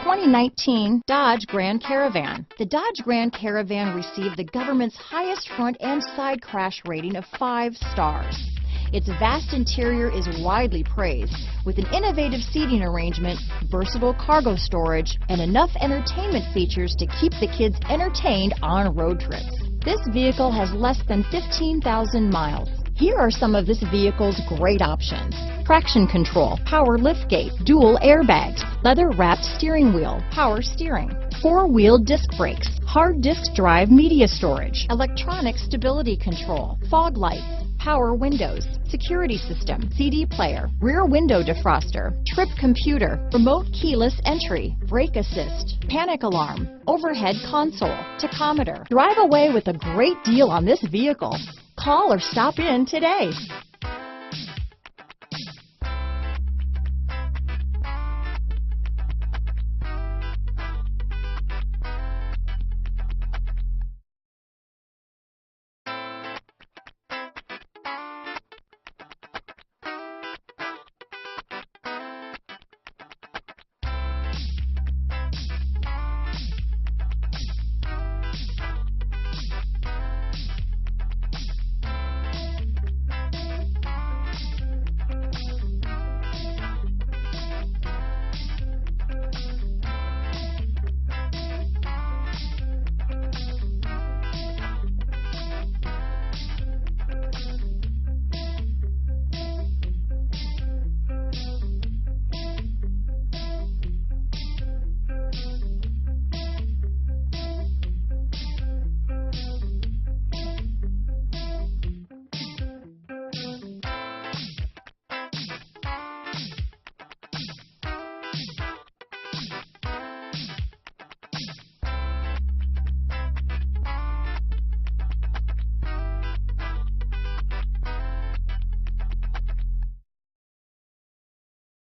2019 Dodge Grand Caravan. The Dodge Grand Caravan received the government's highest front and side crash rating of 5 stars. Its vast interior is widely praised, with an innovative seating arrangement, versatile cargo storage, and enough entertainment features to keep the kids entertained on road trips. This vehicle has less than 15,000 miles. Here are some of this vehicle's great options: traction control, power liftgate, dual airbags, leather-wrapped steering wheel, power steering, 4-wheel disc brakes, hard disk drive media storage, electronic stability control, fog lights, power windows, security system, CD player, rear window defroster, trip computer, remote keyless entry, brake assist, panic alarm, overhead console, tachometer. Drive away with a great deal on this vehicle. Call or stop in today.